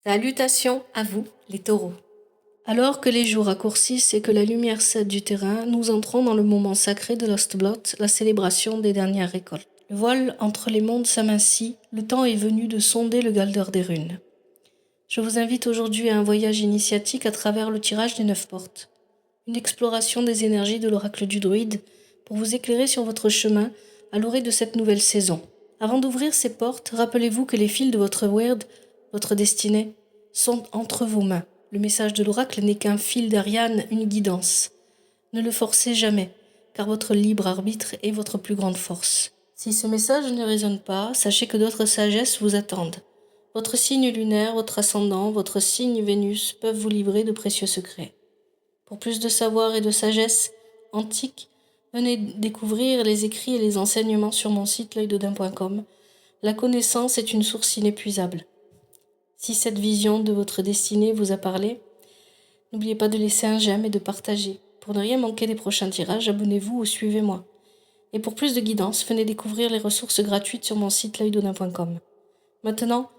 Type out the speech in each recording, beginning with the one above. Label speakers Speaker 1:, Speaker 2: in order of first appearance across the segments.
Speaker 1: Salutations à vous, les taureaux. Alors que les jours raccourcissent et que la lumière cède du terrain, nous entrons dans le moment sacré de l'Ostblot, la célébration des dernières récoltes. Le voile entre les mondes s'amincit, le temps est venu de sonder le Galdeur des runes. Je vous invite aujourd'hui à un voyage initiatique à travers le tirage des 9 portes. Une exploration des énergies de l'oracle du druide pour vous éclairer sur votre chemin à l'orée de cette nouvelle saison. Avant d'ouvrir ces portes, rappelez-vous que les fils de votre word, votre destinée, sont entre vos mains. Le message de l'oracle n'est qu'un fil d'Ariane, une guidance. Ne le forcez jamais, car votre libre arbitre est votre plus grande force. Si ce message ne résonne pas, sachez que d'autres sagesses vous attendent. Votre signe lunaire, votre ascendant, votre signe Vénus peuvent vous livrer de précieux secrets. Pour plus de savoir et de sagesse antique, venez découvrir les écrits et les enseignements sur mon site l'œildodin.com. La connaissance est une source inépuisable. Si cette vision de votre destinée vous a parlé, n'oubliez pas de laisser un j'aime et de partager. Pour ne rien manquer des prochains tirages, abonnez-vous ou suivez-moi. Et pour plus de guidance, venez découvrir les ressources gratuites sur mon site l'œildodin.com. Maintenant,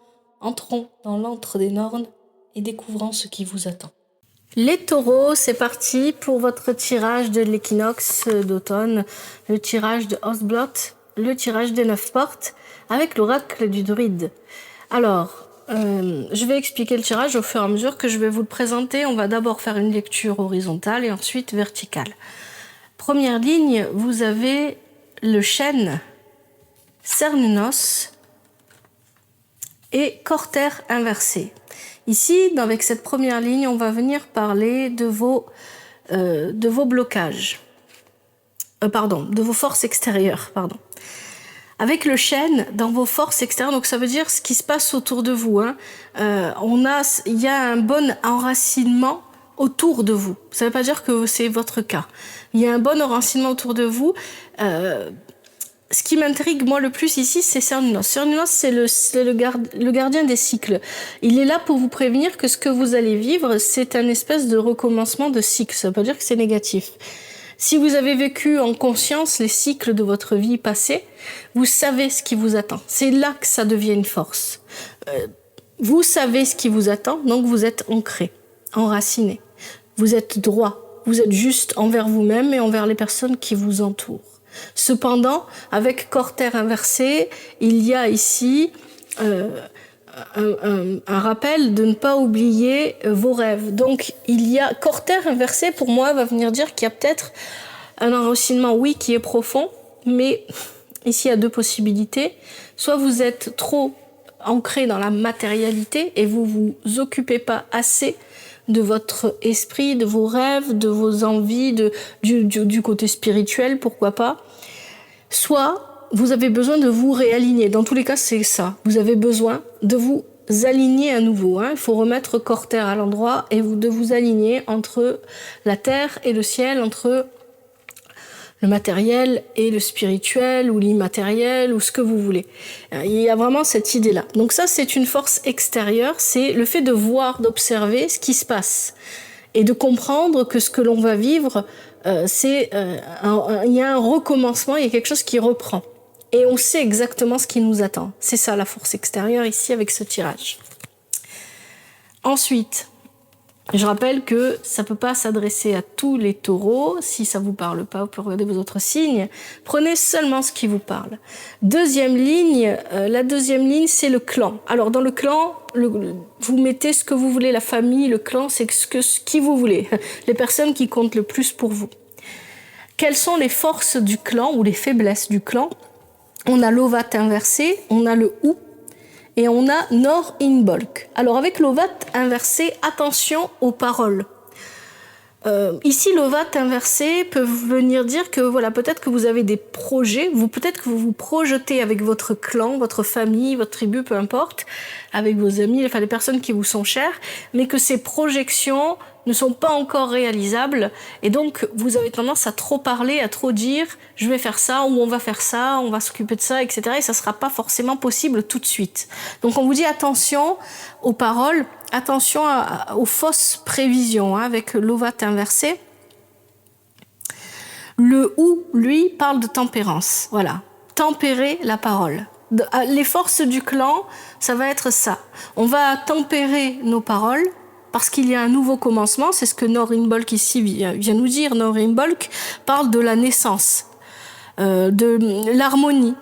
Speaker 1: entrons dans l'antre des Nornes et découvrons ce qui vous attend. Les taureaux, c'est parti pour votre tirage de l'équinoxe d'automne, le tirage de Ostblot, le tirage des 9 portes, avec l'oracle du druide. Alors, je vais expliquer le tirage au fur et à mesure que je vais vous le présenter. On va d'abord faire une lecture horizontale et ensuite verticale. Première ligne, vous avez le chêne, Cernunnos et Corter inversé. Ici, avec cette première ligne, on va venir parler de vos blocages. De vos forces extérieures, Avec le chêne, dans vos forces extérieures, donc ça veut dire ce qui se passe autour de vous. Il y a un bon enracinement autour de vous. Ça ne veut pas dire que c'est votre cas. Il y a un bon enracinement autour de vous. Ce qui m'intrigue, moi, le plus ici, c'est Cernunnos. Cernunnos, c'est le gardien des cycles. Il est là pour vous prévenir que ce que vous allez vivre, c'est un espèce de recommencement de cycle. Ça ne veut pas dire que c'est négatif. Si vous avez vécu en conscience les cycles de votre vie passée, vous savez ce qui vous attend. C'est là que ça devient une force. Vous savez ce qui vous attend, donc vous êtes ancré, enraciné. Vous êtes droit, vous êtes juste envers vous-même et envers les personnes qui vous entourent. Cependant, avec Corter inversé, il y a ici un rappel de ne pas oublier vos rêves. Donc, il y a Corter inversé, pour moi, va venir dire qu'il y a peut-être un enracinement, oui, qui est profond, mais ici, il y a deux possibilités. Soit vous êtes trop ancré dans la matérialité et vous vous occupez pas assez de votre esprit, de vos rêves, de vos envies, du côté spirituel, pourquoi pas. Soit vous avez besoin de vous réaligner. Dans tous les cas, c'est ça. Vous avez besoin de vous aligner à nouveau. Il faut remettre Corter à l'endroit et de vous aligner entre la terre et le ciel, entre le matériel et le spirituel ou l'immatériel ou ce que vous voulez. Il y a vraiment cette idée-là. Donc ça, c'est une force extérieure, c'est le fait de voir, d'observer ce qui se passe et de comprendre que ce que l'on va vivre, il y a un recommencement, il y a quelque chose qui reprend. Et on sait exactement ce qui nous attend. C'est ça la force extérieure ici avec ce tirage. Ensuite, je rappelle que ça ne peut pas s'adresser à tous les taureaux. Si ça ne vous parle pas, vous pouvez regarder vos autres signes. Prenez seulement ce qui vous parle. Deuxième ligne, la deuxième ligne, c'est le clan. Alors, dans le clan, vous mettez ce que vous voulez, la famille, le clan, c'est ce qui vous voulez. Les personnes qui comptent le plus pour vous. Quelles sont les forces du clan ou les faiblesses du clan? On a l'ovat inversé, on a le ou, et on a Nord in bulk. Alors avec l'ovat inversé, attention aux paroles. Ici, l'ovat inversé peut venir dire que voilà, peut-être que vous avez des projets, peut-être que vous vous projetez avec votre clan, votre famille, votre tribu, peu importe, avec vos amis, enfin les personnes qui vous sont chères, mais que ces projections ne sont pas encore réalisables et donc vous avez tendance à trop parler, à trop dire je vais faire ça ou on va faire ça, on va s'occuper de ça, etc. et ça sera pas forcément possible tout de suite. Donc on vous dit attention aux paroles, attention aux fausses prévisions avec l'ovat inversé. Le ou, lui, parle de tempérance, voilà, tempérer la parole. Les forces du clan, ça va être ça. On va tempérer nos paroles parce qu'il y a un nouveau commencement. C'est ce que Norin Bolk ici vient nous dire. Norin Bolk parle de la naissance, de l'harmonie.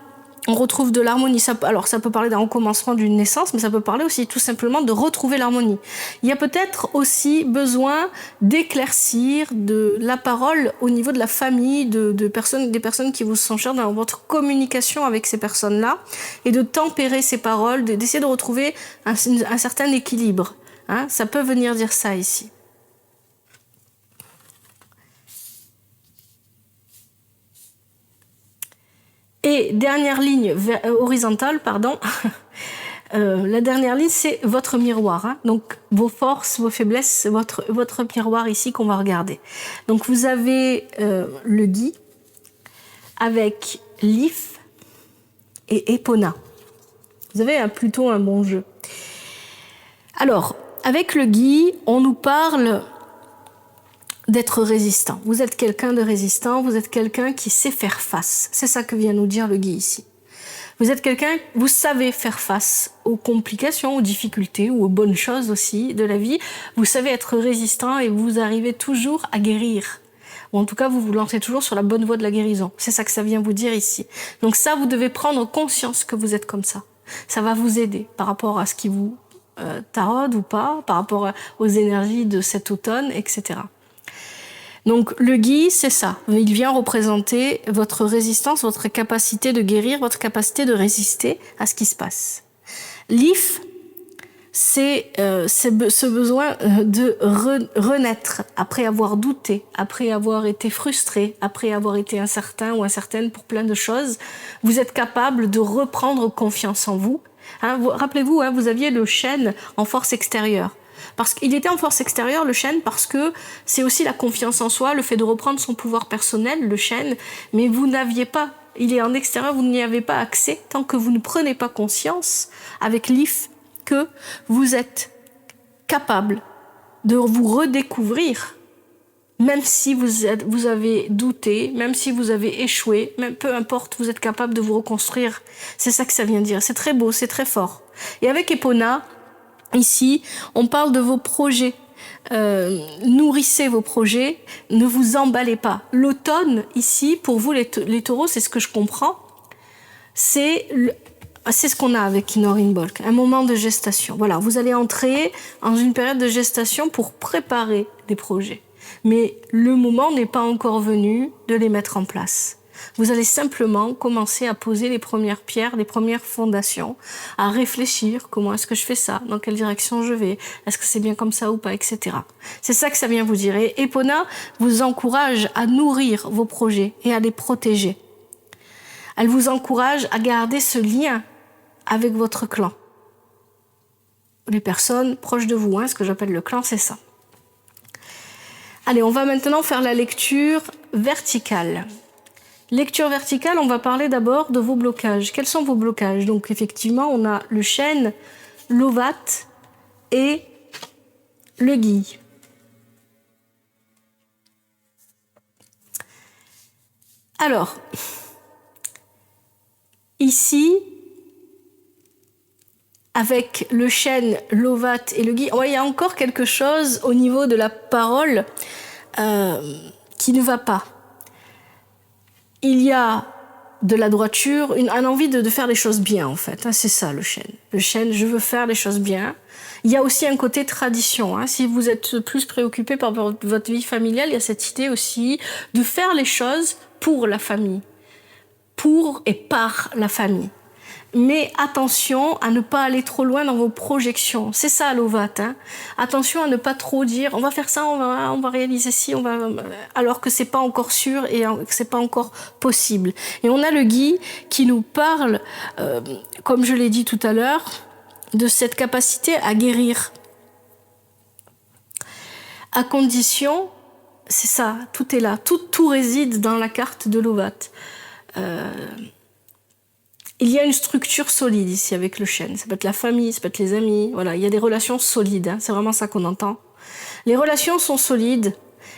Speaker 1: On retrouve de l'harmonie. Alors, ça peut parler d'un recommencement, d'une naissance, mais ça peut parler aussi tout simplement de retrouver l'harmonie. Il y a peut-être aussi besoin d'éclaircir de la parole au niveau de la famille, des personnes qui vous sont chères dans votre communication avec ces personnes-là, et de tempérer ces paroles, d'essayer de retrouver un certain équilibre. Hein, ça peut venir dire ça ici. Et dernière ligne horizontale, pardon, la dernière ligne, c'est votre miroir. Hein. Donc, vos forces, vos faiblesses, votre miroir ici qu'on va regarder. Donc, vous avez le Gui avec Lif et Epona. Vous avez plutôt un bon jeu. Alors, avec le Gui, on nous parle d'être résistant. Vous êtes quelqu'un de résistant, vous êtes quelqu'un qui sait faire face. C'est ça que vient nous dire le Gui ici. Vous êtes quelqu'un, vous savez faire face aux complications, aux difficultés ou aux bonnes choses aussi de la vie. Vous savez être résistant et vous arrivez toujours à guérir. Ou en tout cas, vous vous lancez toujours sur la bonne voie de la guérison. C'est ça que ça vient vous dire ici. Donc ça, vous devez prendre conscience que vous êtes comme ça. Ça va vous aider par rapport à ce qui vous taraude ou pas, par rapport aux énergies de cet automne, etc. Donc le Gui, c'est ça. Il vient représenter votre résistance, votre capacité de guérir, votre capacité de résister à ce qui se passe. L'If, c'est ce besoin de renaître après avoir douté, après avoir été frustré, après avoir été incertain ou incertaine pour plein de choses. Vous êtes capable de reprendre confiance en vous. Hein, rappelez-vous, hein, vous aviez le chêne en force extérieure. Parce qu'il était en force extérieure, le chêne, parce que c'est aussi la confiance en soi, le fait de reprendre son pouvoir personnel, le chêne, mais vous n'aviez pas, il est en extérieur, vous n'y avez pas accès tant que vous ne prenez pas conscience avec l'IF que vous êtes capable de vous redécouvrir, même si vous avez douté, même si vous avez échoué, même peu importe, vous êtes capable de vous reconstruire. C'est ça que ça vient dire. C'est très beau, c'est très fort. Et avec Epona, ici, on parle de vos projets. Nourrissez vos projets, ne vous emballez pas. L'automne, ici, pour vous les taureaux, c'est ce que je comprends, c'est ce qu'on a avec Norin Bolk, un moment de gestation. Voilà, vous allez entrer dans une période de gestation pour préparer des projets. Mais le moment n'est pas encore venu de les mettre en place. Vous allez simplement commencer à poser les premières pierres, les premières fondations, à réfléchir comment est-ce que je fais ça, dans quelle direction je vais, est-ce que c'est bien comme ça ou pas, etc. C'est ça que ça vient vous dire. Et Epona vous encourage à nourrir vos projets et à les protéger. Elle vous encourage à garder ce lien avec votre clan. Les personnes proches de vous, hein, ce que j'appelle le clan, c'est ça. Allez, on va maintenant faire la lecture verticale. Lecture verticale, on va parler d'abord de vos blocages. Quels sont vos blocages? Donc effectivement, on a le chêne, l'ovat et le gui. Alors, ici, avec le chêne, l'ovat et le gui, il y a encore quelque chose au niveau de la parole qui ne va pas. Il y a de la droiture, une envie de faire les choses bien, en fait. C'est ça, le chêne. Le chêne, je veux faire les choses bien. Il y a aussi un côté tradition. Si vous êtes plus préoccupé par votre vie familiale, il y a cette idée aussi de faire les choses pour la famille. Pour et par la famille. Mais attention à ne pas aller trop loin dans vos projections. C'est ça l'ovat. Attention à ne pas trop dire on va faire ça, on va réaliser ci, alors que c'est pas encore sûr et que c'est pas encore possible. Et on a le gui qui nous parle, comme je l'ai dit tout à l'heure, de cette capacité à guérir. À condition, c'est ça, tout est là, tout réside dans la carte de l'ovat. Il y a une structure solide ici avec le chêne. Ça peut être la famille, ça peut être les amis. Voilà, il y a des relations solides. C'est vraiment ça qu'on entend. Les relations sont solides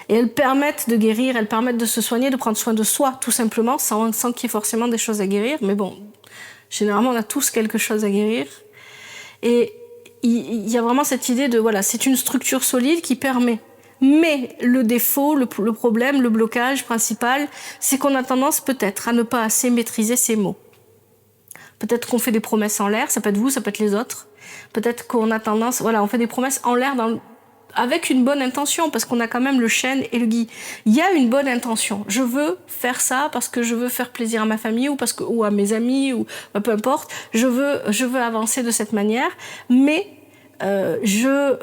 Speaker 1: et elles permettent de guérir, elles permettent de se soigner, de prendre soin de soi, tout simplement, sans qu'il y ait forcément des choses à guérir. Mais bon, Généralement, on a tous quelque chose à guérir. Et il y a vraiment cette idée de, voilà, c'est une structure solide qui permet. Mais le défaut, le problème, le blocage principal, c'est qu'on a tendance peut-être à ne pas assez maîtriser ces mots. Peut-être qu'on fait des promesses en l'air, ça peut être vous, ça peut être les autres. Peut-être qu'on a tendance, voilà, on fait des promesses en l'air avec une bonne intention, parce qu'on a quand même le chêne et le gui. Il y a une bonne intention. Je veux faire ça parce que je veux faire plaisir à ma famille ou à mes amis ou peu importe. Je veux avancer de cette manière, mais je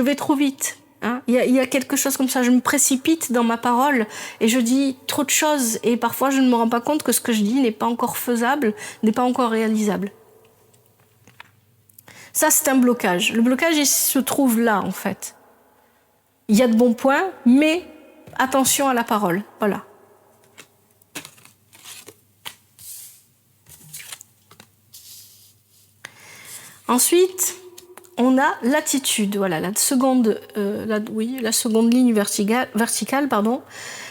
Speaker 1: vais trop vite. Hein, il y a quelque chose comme ça, je me précipite dans ma parole et je dis trop de choses et parfois je ne me rends pas compte que ce que je dis n'est pas encore faisable, n'est pas encore réalisable. Ça, c'est un blocage. Le blocage, il se trouve là, en fait. Il y a de bons points, mais attention à la parole. Voilà. Ensuite, on a l'attitude. Voilà, la seconde ligne verticale,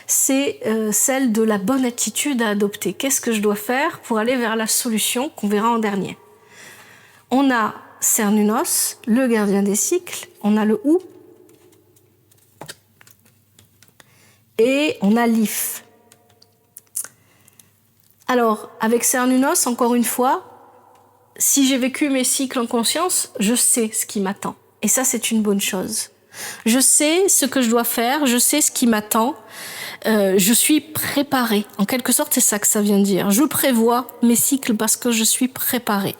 Speaker 1: c'est celle de la bonne attitude à adopter. Qu'est-ce que je dois faire pour aller vers la solution qu'on verra en dernier? On a Cernunnos, le gardien des cycles, on a le Ou, et on a l'If. Alors, avec Cernunnos, encore une fois, si j'ai vécu mes cycles en conscience, je sais ce qui m'attend. Et ça, c'est une bonne chose. Je sais ce que je dois faire, je sais ce qui m'attend. Je suis préparée. En quelque sorte, c'est ça que ça vient dire. Je prévois mes cycles parce que je suis préparée.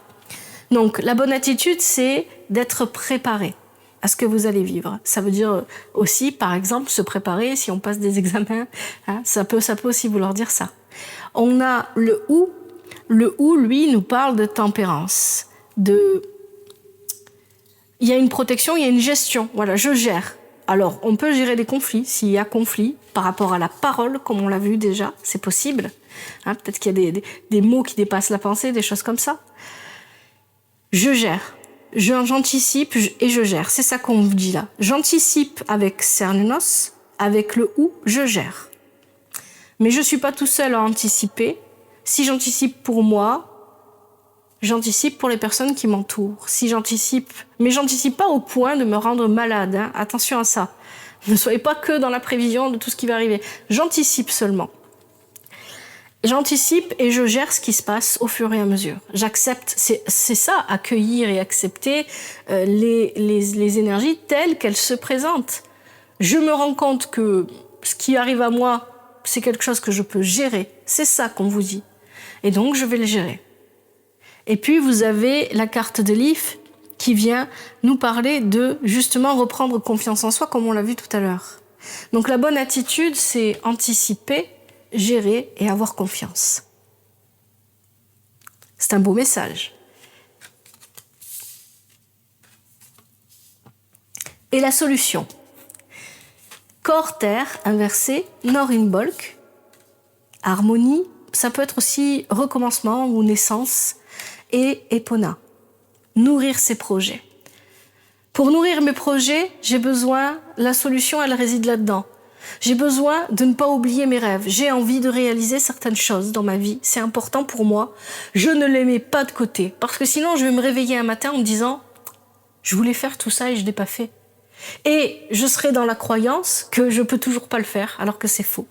Speaker 1: Donc, la bonne attitude, c'est d'être préparé à ce que vous allez vivre. Ça veut dire aussi, par exemple, se préparer si on passe des examens. Hein, ça peut aussi vouloir dire ça. On a le Ou. Le Ou, lui, nous parle de tempérance. Il y a une protection, il y a une gestion. Voilà, je gère. Alors, on peut gérer des conflits. S'il y a conflit par rapport à la parole, comme on l'a vu déjà, c'est possible. Hein, peut-être qu'il y a des mots qui dépassent la pensée, des choses comme ça. Je gère, j'anticipe et je gère. C'est ça qu'on vous dit là. J'anticipe avec Cernunnos, avec le Ou, je gère. Mais je ne suis pas tout seul à anticiper. Si j'anticipe pour moi, j'anticipe pour les personnes qui m'entourent. Si j'anticipe, mais j'anticipe pas au point de me rendre malade. Hein. Attention à ça. Ne soyez pas que dans la prévision de tout ce qui va arriver. J'anticipe seulement. J'anticipe et je gère ce qui se passe au fur et à mesure. J'accepte, c'est ça, accueillir et accepter les énergies telles qu'elles se présentent. Je me rends compte que ce qui arrive à moi, c'est quelque chose que je peux gérer. C'est ça qu'on vous dit. Et donc, je vais le gérer. Et puis, vous avez la carte de l'If qui vient nous parler de, justement, reprendre confiance en soi, comme on l'a vu tout à l'heure. Donc, la bonne attitude, c'est anticiper, gérer et avoir confiance. C'est un beau message. Et la solution? Corps-terre inversé, Nor-in-Bolk, harmonie, ça peut être aussi recommencement ou naissance, et Epona, nourrir ses projets. Pour nourrir mes projets, j'ai besoin, la solution elle réside là-dedans. J'ai besoin de ne pas oublier mes rêves. J'ai envie de réaliser certaines choses dans ma vie. C'est important pour moi. Je ne les mets pas de côté. Parce que sinon, je vais me réveiller un matin en me disant « Je voulais faire tout ça et je ne l'ai pas fait. » Et je serai dans la croyance que je ne peux toujours pas le faire, alors que c'est faux.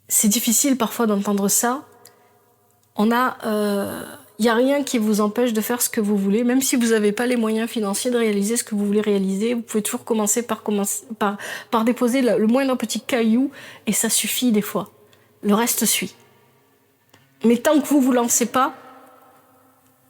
Speaker 1: C'est difficile parfois d'entendre ça. Il n'y a rien qui vous empêche de faire ce que vous voulez, même si vous n'avez pas les moyens financiers de réaliser ce que vous voulez réaliser. Vous pouvez toujours commencer par déposer le moindre petit caillou, et ça suffit des fois. Le reste suit. Mais tant que vous ne vous lancez pas,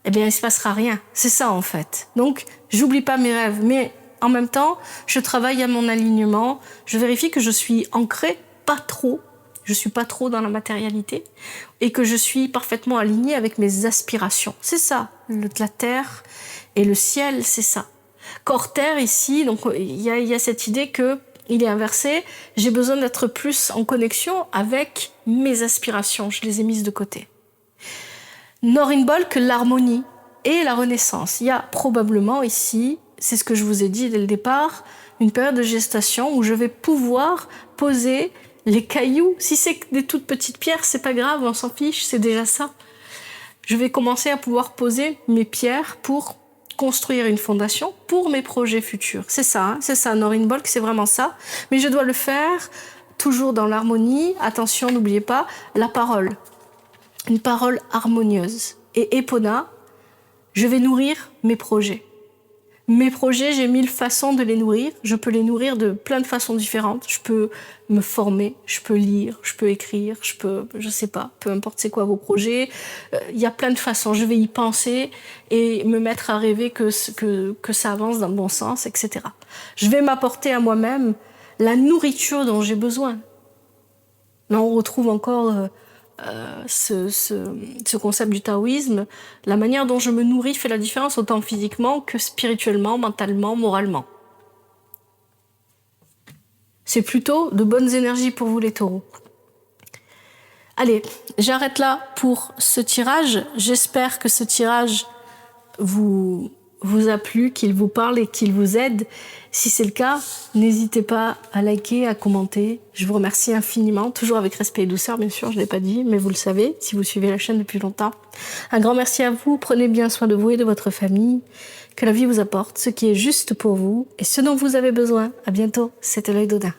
Speaker 1: eh bien, il ne se passera rien. C'est ça, en fait. Donc, j'oublie pas mes rêves, mais en même temps, je travaille à mon alignement, je vérifie que je suis ancrée, pas trop, je suis pas trop dans la matérialité, et que je suis parfaitement alignée avec mes aspirations. C'est ça, la terre et le ciel, c'est ça. Corps-terre, ici, donc il y a cette idée que il est inversé, j'ai besoin d'être plus en connexion avec mes aspirations, je les ai mises de côté. Nor-in-Bolk, l'harmonie et la renaissance. Il y a probablement ici, c'est ce que je vous ai dit dès le départ, une période de gestation où je vais pouvoir poser les cailloux. Si c'est que des toutes petites pierres, c'est pas grave, on s'en fiche, c'est déjà ça. Je vais commencer à pouvoir poser mes pierres pour construire une fondation pour mes projets futurs. C'est ça, Norine Bolk, c'est vraiment ça. Mais je dois le faire toujours dans l'harmonie. Attention, n'oubliez pas la parole. Une parole harmonieuse. Et Epona, je vais nourrir mes projets. Mes projets, j'ai 1000 façons de les nourrir. Je peux les nourrir de plein de façons différentes. Je peux me former, je peux lire, je peux écrire, je sais pas, peu importe c'est quoi vos projets. Il y a plein de façons. Je vais y penser et me mettre à rêver que ça avance dans le bon sens, etc. Je vais m'apporter à moi-même la nourriture dont j'ai besoin. Là, on retrouve encore ce concept du taoïsme. La manière dont je me nourris fait la différence autant physiquement que spirituellement, mentalement, moralement. C'est plutôt de bonnes énergies pour vous les taureaux. Allez, j'arrête là pour ce tirage. J'espère que ce tirage vous a plu, qu'il vous parle et qu'il vous aide. Si c'est le cas, n'hésitez pas à liker, à commenter. Je vous remercie infiniment, toujours avec respect et douceur, bien sûr, je ne l'ai pas dit, mais vous le savez, si vous suivez la chaîne depuis longtemps. Un grand merci à vous, prenez bien soin de vous et de votre famille. Que la vie vous apporte ce qui est juste pour vous et ce dont vous avez besoin. À bientôt, c'était l'œil d'Odin.